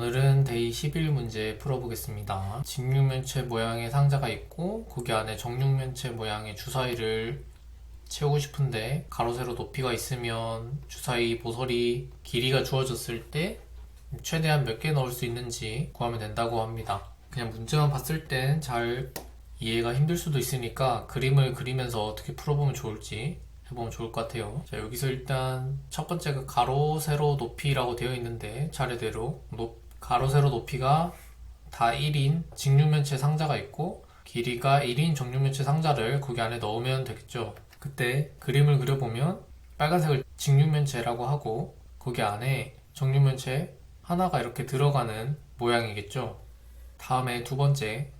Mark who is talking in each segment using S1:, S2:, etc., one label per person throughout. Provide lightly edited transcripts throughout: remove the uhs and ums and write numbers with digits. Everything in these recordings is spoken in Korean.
S1: 오늘은 데이 11문제 풀어보겠습니다. 직육면체 모양의 상자가 있고 거기 안에 정육면체 모양의 주사위를 채우고 싶은데 가로 세로 높이가 있으면 주사위 모서리 길이가 주어졌을 때 최대한 몇 개 넣을 수 있는지 구하면 된다고 합니다. 그냥 문제만 봤을 땐 잘 이해가 힘들 수도 있으니까 그림을 그리면서 어떻게 풀어보면 좋을지 해보면 좋을 것 같아요. 자, 여기서 일단 첫 번째가 가로 세로 높이라고 되어 있는데 차례대로 가로 세로 높이가 다 1인 직육면체 상자가 있고 길이가 1인 정육면체 상자를 거기 안에 넣으면 되겠죠. 그때 그림을 그려보면 빨간색을 직육면체라고 하고 거기 안에 정육면체 하나가 이렇게 들어가는 모양이겠죠. 다음에 두 번째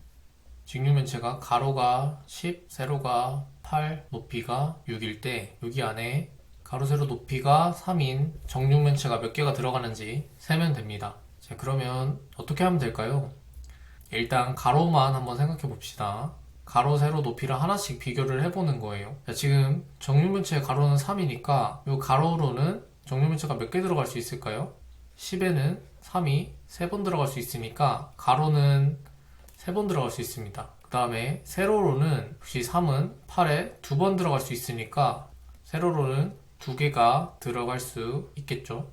S1: 직육면체가 가로가 10, 세로가 8, 높이가 6일 때 여기 안에 가로 세로 높이가 3인 정육면체가 몇 개가 들어가는지 세면 됩니다. 자, 그러면 어떻게 하면 될까요? 일단 가로만 한번 생각해 봅시다. 가로 세로 높이를 하나씩 비교를 해보는 거예요. 자, 지금 정육면체의 가로는 3이니까 이 가로로는 정육면체가 몇 개 들어갈 수 있을까요? 10에는 3이 3번 들어갈 수 있으니까 가로는 3번 들어갈 수 있습니다. 그 다음에 세로로는 역시 3은 8에 2번 들어갈 수 있으니까 세로로는 2개가 들어갈 수 있겠죠.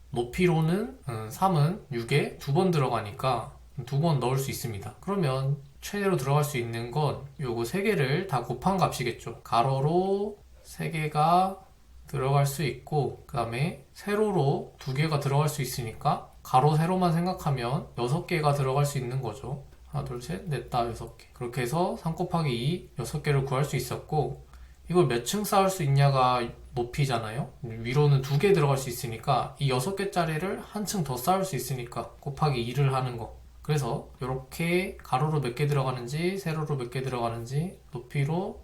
S1: 높이로는 3은 6에 2번 들어가니까 2번 넣을 수 있습니다. 그러면 최대로 들어갈 수 있는 건 요거 3개를 다 곱한 값이겠죠. 가로로 3개가 들어갈 수 있고 그 다음에 세로로 2개가 들어갈 수 있으니까 가로 세로만 생각하면 6개가 들어갈 수 있는 거죠. 하나 둘 셋 넷 다 6개. 그렇게 해서 3 곱하기 2 6개를 구할 수 있었고 이걸 몇 층 쌓을 수 있냐가 높이잖아요. 위로는 2개 들어갈 수 있으니까 이 6개짜리를 한 층 더 쌓을 수 있으니까 곱하기 2를 하는 거. 그래서 이렇게 가로로 몇 개 들어가는지 세로로 몇 개 들어가는지 높이로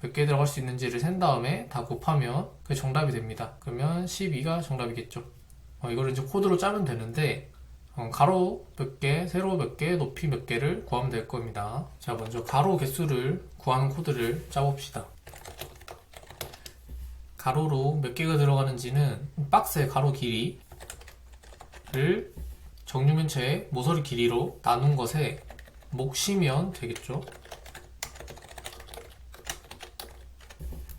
S1: 몇 개 들어갈 수 있는지를 센 다음에 다 곱하면 그게 정답이 됩니다. 그러면 12가 정답이겠죠. 이거를 이제 코드로 짜면 되는데 가로 몇 개, 세로 몇 개, 높이 몇 개를 구하면 될 겁니다. 자, 먼저 가로 개수를 구하는 코드를 짜봅시다. 가로로 몇 개가 들어가는지는 박스의 가로 길이를 정육면체의 모서리 길이로 나눈 것에 몫이면 되겠죠.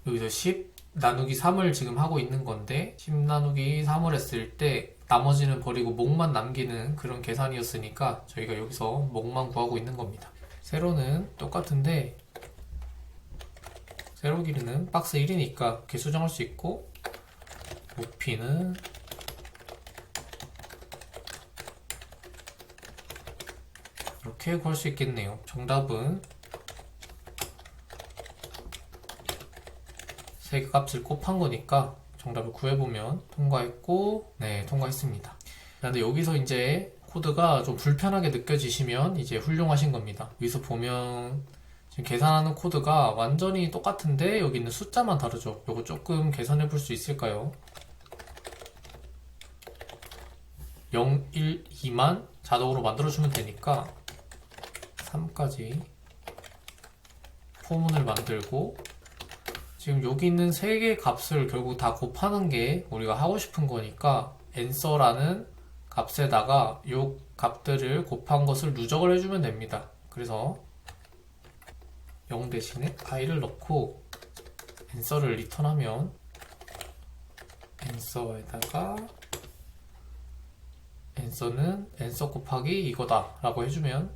S1: 여기서 10 나누기 3을 지금 하고 있는 건데 10 나누기 3을 했을 때 나머지는 버리고 몫만 남기는 그런 계산이었으니까 저희가 여기서 몫만 구하고 있는 겁니다. 세로는 똑같은데 세로 길이는 박스 1이니까 이렇게 수정할 수 있고 높이는 이렇게 구할 수 있겠네요. 정답은 3개 값을 곱한 거니까 정답을 구해보면 통과했고 네, 통과했습니다. 그런데 여기서 이제 코드가 좀 불편하게 느껴지시면 이제 훌륭하신 겁니다. 여기서 보면 지금 계산하는 코드가 완전히 똑같은데 여기 있는 숫자만 다르죠. 이거 조금 계산해 볼 수 있을까요? 0, 1, 2만 자동으로 만들어주면 되니까 3까지 포문을 만들고 지금 여기 있는 3개의 값을 결국 다 곱하는 게 우리가 하고 싶은 거니까 answer라는 값에다가 이 값들을 곱한 것을 누적을 해주면 됩니다. 그래서 0 대신에 i를 넣고 answer를 리턴하면 answer에다가 answer는 answer 곱하기 이거다 라고 해주면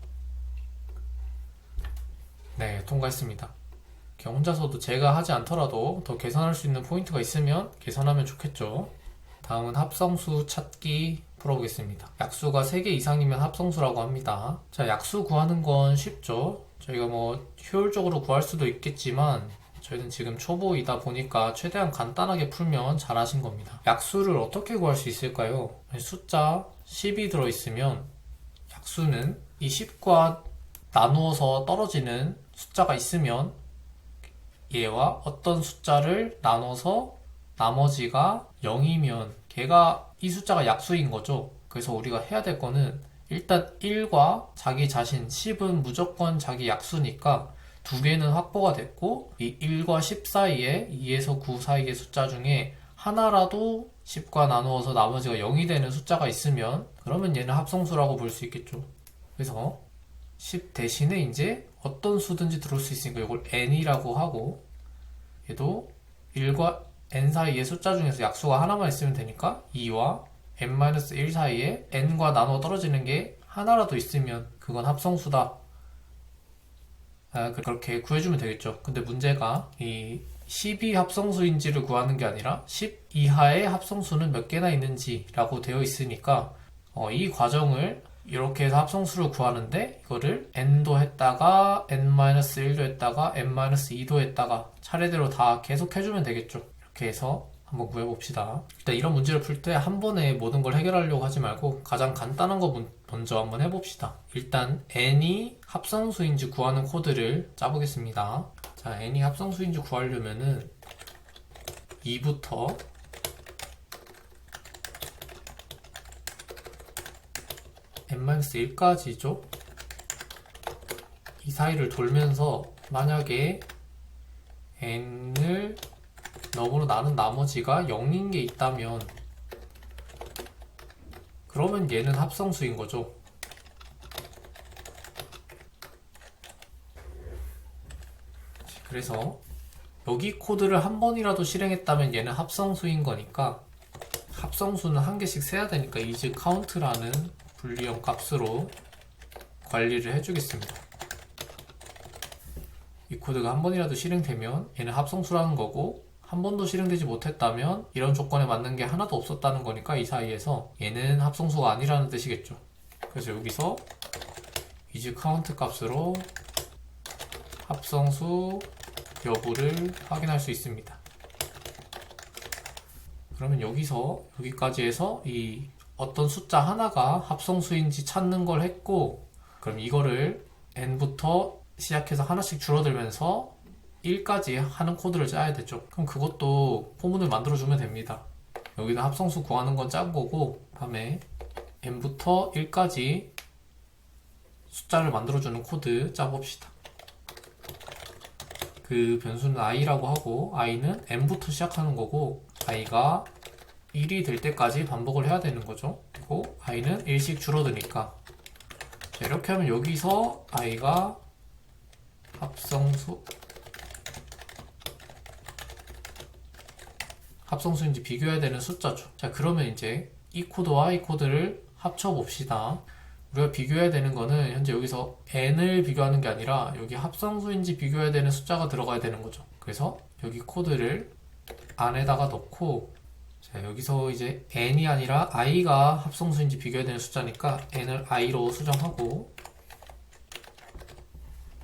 S1: 네, 통과했습니다. 혼자서도 제가 하지 않더라도 더 계산할 수 있는 포인트가 있으면 계산하면 좋겠죠. 다음은 합성수 찾기 풀어보겠습니다. 약수가 3개 이상이면 합성수라고 합니다. 자, 약수 구하는 건 쉽죠. 저희가 효율적으로 구할 수도 있겠지만 저희는 지금 초보이다 보니까 최대한 간단하게 풀면 잘하신 겁니다. 약수를 어떻게 구할 수 있을까요? 숫자 10이 들어있으면 약수는 이 10과 나누어서 떨어지는 숫자가 있으면 얘와 어떤 숫자를 나눠서 나머지가 0이면 걔가 이 숫자가 약수인 거죠. 그래서 우리가 해야 될 거는 일단 1과 자기 자신 10은 무조건 자기 약수니까 2개는 확보가 됐고 이 1과 10 사이에 2에서 9 사이의 숫자 중에 하나라도 10과 나누어서 나머지가 0이 되는 숫자가 있으면 그러면 얘는 합성수라고 볼 수 있겠죠. 그래서 10 대신에 이제 어떤 수든지 들어올 수 있으니까 이걸 n이라고 하고, 얘도 1과 n 사이의 숫자 중에서 약수가 하나만 있으면 되니까 2와 n-1 사이에 n과 나눠 떨어지는 게 하나라도 있으면 그건 합성수다. 그렇게 구해주면 되겠죠. 근데 문제가 이 10이 합성수인지를 구하는 게 아니라 10 이하의 합성수는 몇 개나 있는지 라고 되어 있으니까 이 과정을 이렇게 해서 합성수를 구하는데 이거를 n도 했다가 n-1도 했다가 n-2도 했다가 차례대로 다 계속 해주면 되겠죠. 이렇게 해서 한번 구해봅시다. 일단 이런 문제를 풀 때 한 번에 모든 걸 해결하려고 하지 말고 가장 간단한 거 먼저 한번 해봅시다. 일단 n이 합성수인지 구하는 코드를 짜보겠습니다. 자, n이 합성수인지 구하려면은 2부터 n-1까지죠. 이 사이를 돌면서 만약에 n을 너으로 나눈 나머지가 0인 게 있다면 그러면 얘는 합성수인 거죠. 그래서 여기 코드를 한 번이라도 실행했다면 얘는 합성수인 거니까 합성수는 한 개씩 세야 되니까 isCount라는 불리형 값으로 관리를 해주겠습니다. 이 코드가 한 번이라도 실행되면 얘는 합성수라는 거고, 한 번도 실행되지 못했다면 이런 조건에 맞는 게 하나도 없었다는 거니까 이 사이에서 얘는 합성수가 아니라는 뜻이겠죠. 그래서 여기서 isCount 값으로 합성수 여부를 확인할 수 있습니다. 그러면 여기서 여기까지 해서 이 어떤 숫자 하나가 합성수인지 찾는 걸 했고, 그럼 이거를 n부터 시작해서 하나씩 줄어들면서 1까지 하는 코드를 짜야 되죠. 그럼 그것도 포문을 만들어주면 됩니다. 여기는 합성수 구하는 건 짠 거고, 다음에 n부터 1까지 숫자를 만들어주는 코드 짜봅시다. 그 변수는 i라고 하고, i는 n부터 시작하는 거고, i가 1이 될 때까지 반복을 해야 되는 거죠. 그리고 i는 1씩 줄어드니까, 자, 이렇게 하면 여기서 i가 합성수인지 비교해야 되는 숫자죠. 자, 그러면 이제 이 코드와 이 코드를 합쳐봅시다. 우리가 비교해야 되는 거는 현재 여기서 n을 비교하는 게 아니라 여기 합성수인지 비교해야 되는 숫자가 들어가야 되는 거죠. 그래서 여기 코드를 안에다가 넣고, 자, 여기서 이제 n이 아니라 i가 합성수인지 비교해야 되는 숫자니까 n을 i로 수정하고,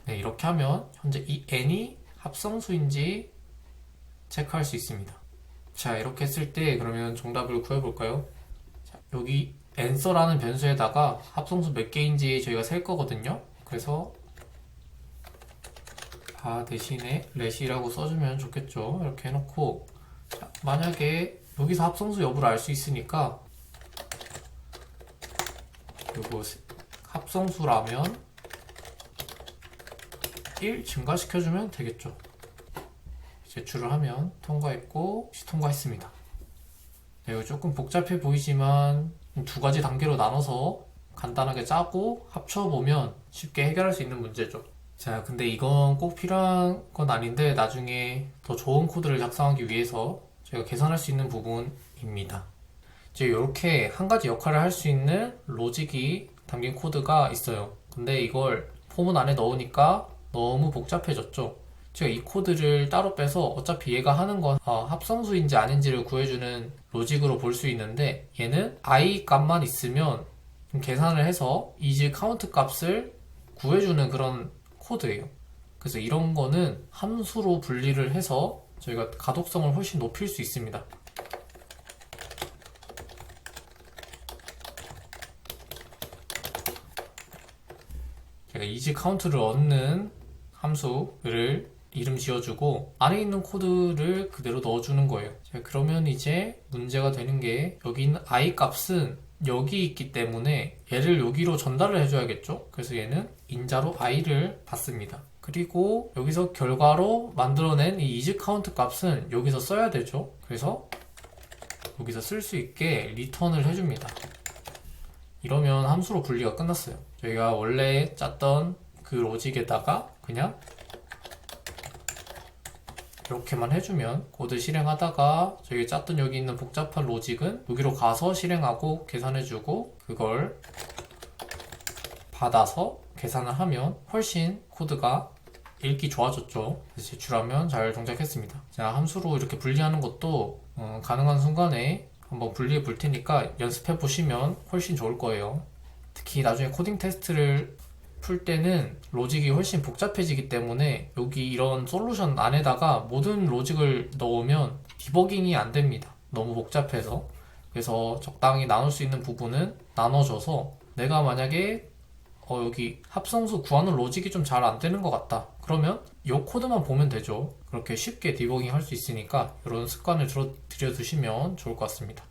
S1: 네, 이렇게 하면 현재 이 n이 합성수인지 체크할 수 있습니다. 자, 이렇게 했을 때 그러면 정답을 구해볼까요? 자, 여기 answer라는 변수에다가 합성수 몇 개인지 저희가 셀 거거든요. 그래서 대신에 let이라고 써주면 좋겠죠. 이렇게 해놓고, 자, 만약에 여기서 합성수 여부를 알 수 있으니까 요거 합성수라면 1 증가시켜주면 되겠죠. 제출을 하면 통과했고, 통과했습니다. 네, 이거 조금 복잡해 보이지만 두 가지 단계로 나눠서 간단하게 짜고 합쳐보면 쉽게 해결할 수 있는 문제죠. 자, 근데 이건 꼭 필요한 건 아닌데 나중에 더 좋은 코드를 작성하기 위해서 저희가 계산할 수 있는 부분입니다. 이제 이렇게 한 가지 역할을 할 수 있는 로직이 담긴 코드가 있어요. 근데 이걸 포문 안에 넣으니까 너무 복잡해졌죠. 제가 이 코드를 따로 빼서 어차피 얘가 하는 건 합성수인지 아닌지를 구해주는 로직으로 볼 수 있는데, 얘는 i 값만 있으면 계산을 해서 isCount 값을 구해주는 그런 코드예요. 그래서 이런 거는 함수로 분리를 해서 저희가 가독성을 훨씬 높일 수 있습니다. 제가 isCount를 얻는 함수를 이름 지어주고 안에 있는 코드를 그대로 넣어주는 거예요. 자, 그러면 이제 문제가 되는 게 여기 있는 i 값은 여기 있기 때문에 얘를 여기로 전달을 해줘야겠죠. 그래서 얘는 인자로 i를 받습니다. 그리고 여기서 결과로 만들어낸 이 isCount 값은 여기서 써야 되죠. 그래서 여기서 쓸 수 있게 리턴을 해줍니다. 이러면 함수로 분리가 끝났어요. 저희가 원래 짰던 그 로직에다가 그냥 이렇게만 해주면 코드 실행하다가 저희가 짰던 여기 있는 복잡한 로직은 여기로 가서 실행하고 계산해주고 그걸 받아서 계산을 하면 훨씬 코드가 읽기 좋아졌죠. 그래서 제출하면 잘 동작했습니다. 자, 함수로 이렇게 분리하는 것도 가능한 순간에 한번 분리해 볼 테니까 연습해 보시면 훨씬 좋을 거예요. 특히 나중에 코딩 테스트를 풀 때는 로직이 훨씬 복잡해지기 때문에 여기 이런 솔루션 안에다가 모든 로직을 넣으면 디버깅이 안 됩니다. 너무 복잡해서. 그래서 적당히 나눌 수 있는 부분은 나눠줘서 내가 만약에 여기 합성수 구하는 로직이 좀 잘 안 되는 것 같다. 그러면 이 코드만 보면 되죠. 그렇게 쉽게 디버깅 할 수 있으니까 이런 습관을 들여두시면 좋을 것 같습니다.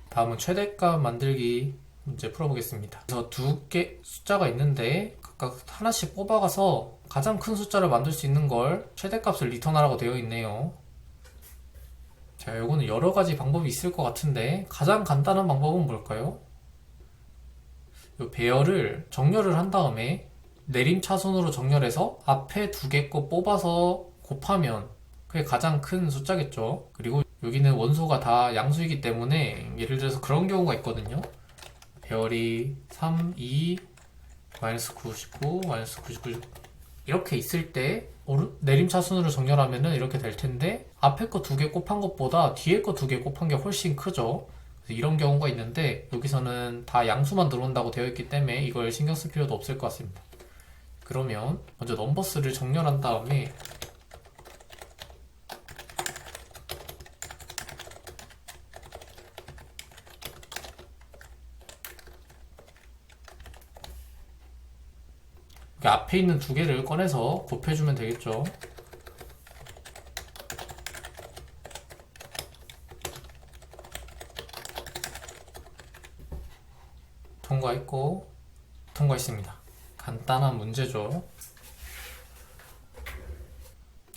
S1: 다음은 최대값 만들기 문제 풀어보겠습니다. 그래서 두 개 숫자가 있는데 각각 하나씩 뽑아가서 가장 큰 숫자를 만들 수 있는 걸 최대값을 리턴하라고 되어 있네요. 자, 이거는 여러 가지 방법이 있을 것 같은데 가장 간단한 방법은 뭘까요? 이 배열을 정렬을 한 다음에 내림차순으로 정렬해서 앞에 두 개 거 뽑아서 곱하면 그게 가장 큰 숫자겠죠. 그리고 여기는 원소가 다 양수이기 때문에 예를 들어서 그런 경우가 있거든요. 배열이 3, 2, 마이너스 99, 마이너스 99 이렇게 있을 때 내림차순으로 정렬하면은 이렇게 될 텐데 앞에 거 두 개 곱한 것보다 뒤에 거 두 개 곱한 게 훨씬 크죠. 이런 경우가 있는데 여기서는 다 양수만 들어온다고 되어 있기 때문에 이걸 신경 쓸 필요도 없을 것 같습니다. 그러면 먼저 넘버스를 정렬한 다음에 여기 앞에 있는 두 개를 꺼내서 곱해주면 되겠죠. 통과했고 통과했습니다. 간단한 문제죠.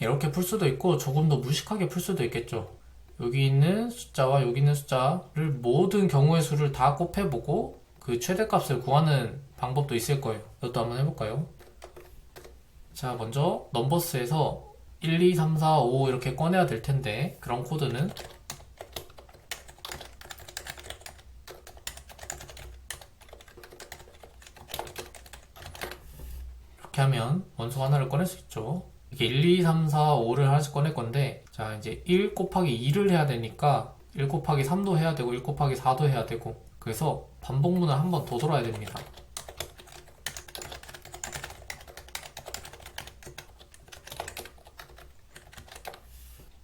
S1: 이렇게 풀 수도 있고 조금 더 무식하게 풀 수도 있겠죠. 여기 있는 숫자와 여기 있는 숫자를 모든 경우의 수를 다 곱해보고 그 최대값을 구하는 방법도 있을 거예요. 이것도 한번 해볼까요? 자, 먼저 넘버스에서 1, 2, 3, 4, 5 이렇게 꺼내야 될 텐데 그런 코드는 이렇게 하면 원소 하나를 꺼낼 수 있죠. 이게 1, 2, 3, 4, 5를 하나씩 꺼낼 건데 자, 이제 1 곱하기 2를 해야 되니까 1 곱하기 3도 해야 되고 1 곱하기 4도 해야 되고 그래서 반복문을 한 번 더 돌아야 됩니다.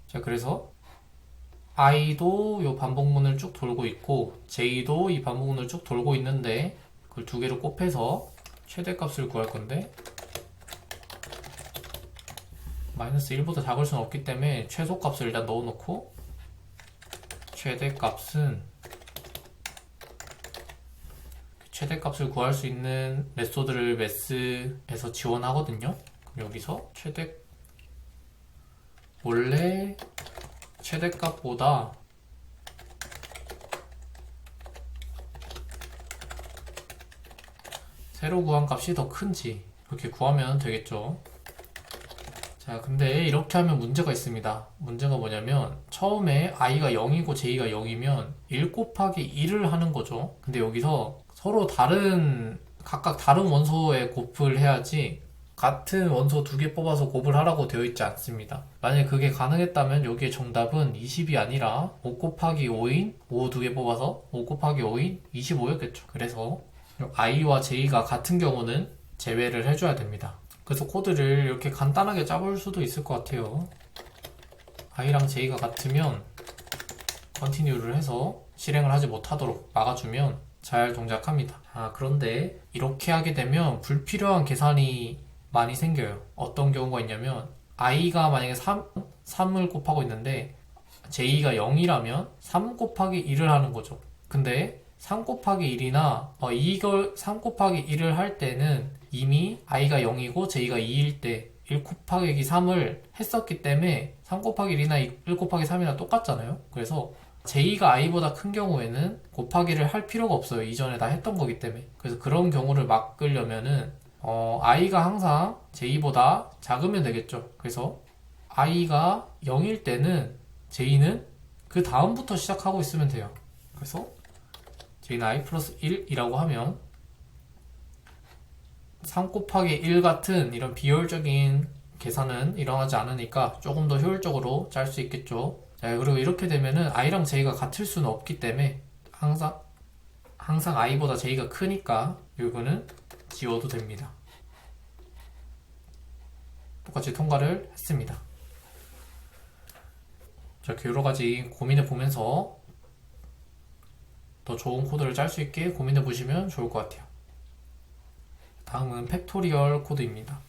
S1: 자, 그래서 i도 이 반복문을 쭉 돌고 있고 j도 이 반복문을 쭉 돌고 있는데 그걸 두 개를 곱해서 최대값을 구할 건데 마이너스 1보다 작을 수는 없기 때문에 최소값을 일단 넣어놓고 최대값은 최대값을 구할 수 있는 메소드를 매스에서 지원하거든요. 그럼 여기서 원래 최대값보다 새로 구한 값이 더 큰지 이렇게 구하면 되겠죠. 자, 근데 이렇게 하면 문제가 있습니다. 문제가 뭐냐면 처음에 i가 0이고 j가 0이면 1 곱하기 2를 하는 거죠. 근데 여기서 서로 각각 다른 원소에 곱을 해야지 같은 원소 두 개 뽑아서 곱을 하라고 되어 있지 않습니다. 만약에 그게 가능했다면 여기에 정답은 20이 아니라 5 곱하기 5인 5 두 개 뽑아서 5 곱하기 5인 25였겠죠. 그래서 i와 j가 같은 경우는 제외를 해줘야 됩니다. 그래서 코드를 이렇게 간단하게 짜볼 수도 있을 것 같아요. i랑 j가 같으면 컨티뉴를 해서 실행을 하지 못하도록 막아주면 잘 동작합니다. 그런데 이렇게 하게 되면 불필요한 계산이 많이 생겨요. 어떤 경우가 있냐면 i가 만약에 3을 곱하고 있는데 j가 0이라면 3 곱하기 1을 하는 거죠. 근데 3 곱하기 1이나 이걸 3 곱하기 1을 할 때는 이미 i가 0이고 j가 2일 때 1 곱하기 3을 했었기 때문에 3 곱하기 1이나 1 곱하기 3이나 똑같잖아요. 그래서 j가 i보다 큰 경우에는 곱하기를 할 필요가 없어요. 이전에 다 했던 거기 때문에. 그래서 그런 경우를 막으려면은 i가 항상 j보다 작으면 되겠죠. 그래서 i가 0일 때는 j는 그 다음부터 시작하고 있으면 돼요. 그래서 j는 i 플러스 1이라고 하면 3 곱하기 1 같은 이런 비효율적인 계산은 일어나지 않으니까 조금 더 효율적으로 짤 수 있겠죠. 자, 그리고 이렇게 되면은 i랑 j가 같을 수는 없기 때문에 항상 i보다 j가 크니까 이거는 지워도 됩니다. 똑같이 통과를 했습니다. 자, 이렇게 여러 가지 고민해 보면서 더 좋은 코드를 짤 수 있게 고민해 보시면 좋을 것 같아요. 다음은 팩토리얼 코드입니다.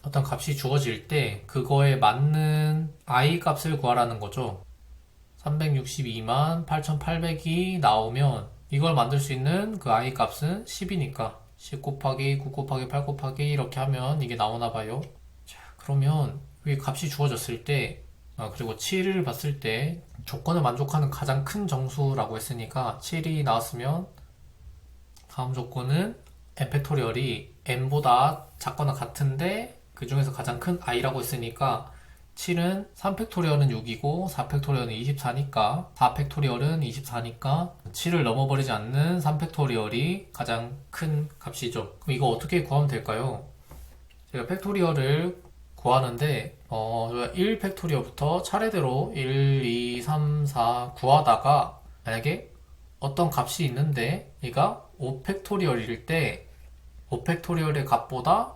S1: 어떤 값이 주어질 때 그거에 맞는 i 값을 구하라는 거죠. 362만 8800이 나오면 이걸 만들 수 있는 그 i 값은 10이니까 10 곱하기 9 곱하기 8 곱하기 이렇게 하면 이게 나오나 봐요. 자, 그러면 여기 값이 주어졌을 때 그리고 7을 봤을 때 조건을 만족하는 가장 큰 정수라고 했으니까 7이 나왔으면 다음 조건은 n 팩토리얼이 n보다 작거나 같은데 그 중에서 가장 큰 i라고 했으니까 7은 3팩토리얼은 6이고 4팩토리얼은 24니까 4팩토리얼은 24니까 7을 넘어버리지 않는 3팩토리얼이 가장 큰 값이죠. 그럼 이거 어떻게 구하면 될까요? 제가 팩토리얼을 구하는데 1 팩토리얼부터 차례대로 1, 2, 3, 4 구하다가 만약에 어떤 값이 있는데 얘가 5 팩토리얼일 때 5 팩토리얼의 값보다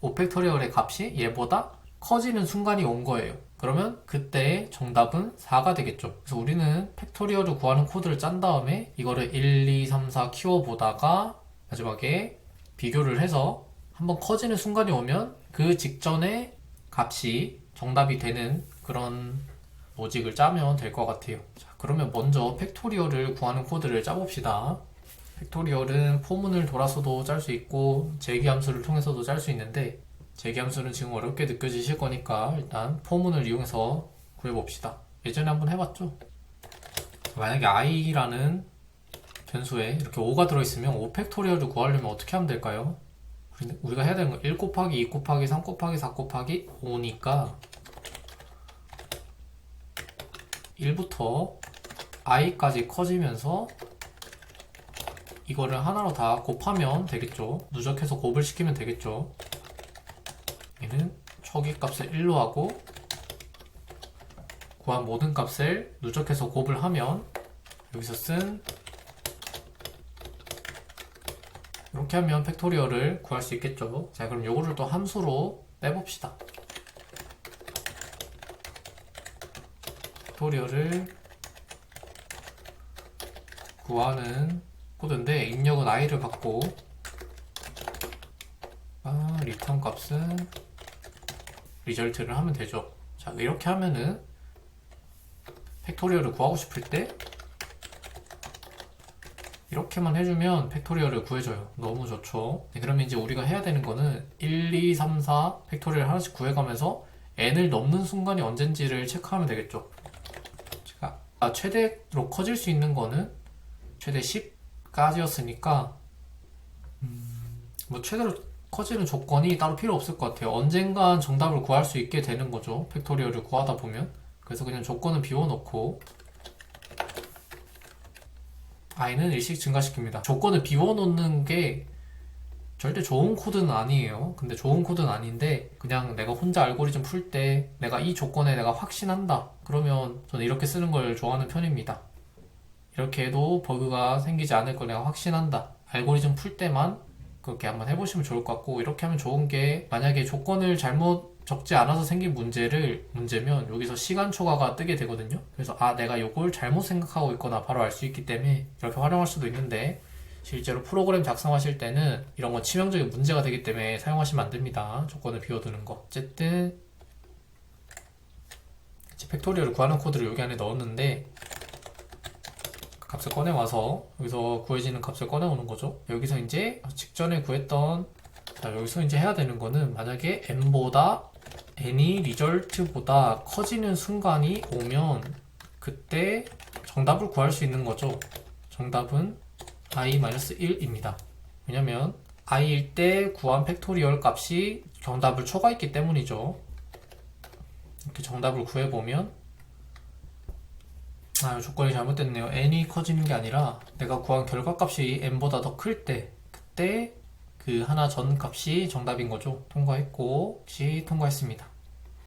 S1: 5 팩토리얼의 값이 얘보다 커지는 순간이 온 거예요. 그러면 그때 정답은 4가 되겠죠. 그래서 우리는 팩토리얼을 구하는 코드를 짠 다음에 이거를 1, 2, 3, 4 키워보다가 마지막에 비교를 해서 한번 커지는 순간이 오면 그 직전에 값이 정답이 되는 그런 로직을 짜면 될 것 같아요. 자, 그러면 먼저 팩토리얼을 구하는 코드를 짜봅시다. 팩토리얼은 포문을 돌아서도 짤 수 있고 제기함수를 통해서도 짤 수 있는데 제기함수는 지금 어렵게 느껴지실 거니까 일단 포문을 이용해서 구해봅시다. 예전에 한번 해봤죠? 만약에 i라는 변수에 이렇게 5가 들어있으면 5 팩토리얼을 구하려면 어떻게 하면 될까요? 우리가 해야 되는 건 1 곱하기 2 곱하기 3 곱하기 4 곱하기 5니까 1부터 i까지 커지면서 이거를 하나로 다 곱하면 되겠죠. 누적해서 곱을 시키면 되겠죠. 얘는 초기값을 1로 하고 구한 모든 값을 누적해서 곱을 하면 여기서 쓴 이렇게 하면 팩토리얼을 구할 수 있겠죠. 자, 그럼 요거를 또 함수로 빼봅시다. 팩토리얼을 구하는 코드인데 입력은 i를 받고 리턴 값은 리절트를 하면 되죠. 자, 이렇게 하면은 팩토리얼을 구하고 싶을 때 이렇게만 해주면 팩토리얼을 구해줘요. 너무 좋죠. 네, 그러면 이제 우리가 해야 되는 거는 1, 2, 3, 4 팩토리얼 하나씩 구해가면서 n을 넘는 순간이 언젠지를 체크하면 되겠죠. 제가 최대로 커질 수 있는 거는 최대 10까지였으니까 뭐 최대로 커지는 조건이 따로 필요 없을 것 같아요. 언젠간 정답을 구할 수 있게 되는 거죠. 팩토리얼을 구하다 보면. 그래서 그냥 조건은 비워놓고 i는 일씩 증가시킵니다. 조건을 비워놓는 게 절대 좋은 코드는 아니에요. 근데 좋은 코드는 아닌데 그냥 내가 혼자 알고리즘 풀 때 내가 이 조건에 내가 확신한다. 그러면 저는 이렇게 쓰는 걸 좋아하는 편입니다. 이렇게 해도 버그가 생기지 않을 걸 내가 확신한다. 알고리즘 풀 때만 그렇게 한번 해보시면 좋을 것 같고 이렇게 하면 좋은 게 만약에 조건을 잘못 적지 않아서 생긴 문제면 여기서 시간 초과가 뜨게 되거든요. 그래서 내가 이걸 잘못 생각하고 있거나 바로 알 수 있기 때문에 이렇게 활용할 수도 있는데 실제로 프로그램 작성하실 때는 이런 건 치명적인 문제가 되기 때문에 사용하시면 안 됩니다. 조건을 비워두는 거. 어쨌든 팩토리얼을 구하는 코드를 여기 안에 넣었는데 값을 꺼내와서 여기서 구해지는 값을 꺼내오는 거죠. 여기서 이제 직전에 구했던 여기서 이제 해야 되는 거는 만약에 n보다 n이 리절트보다 커지는 순간이 오면 그때 정답을 구할 수 있는 거죠. 정답은 i-1입니다. 왜냐면 i일 때 구한 팩토리얼 값이 정답을 초과했기 때문이죠. 이렇게 정답을 구해보면 조건이 잘못됐네요. n이 커지는 게 아니라 내가 구한 결과값이 n보다 더 클 때 그때 그 하나 전 값이 정답인 거죠. 통과했고, 역시 통과했습니다.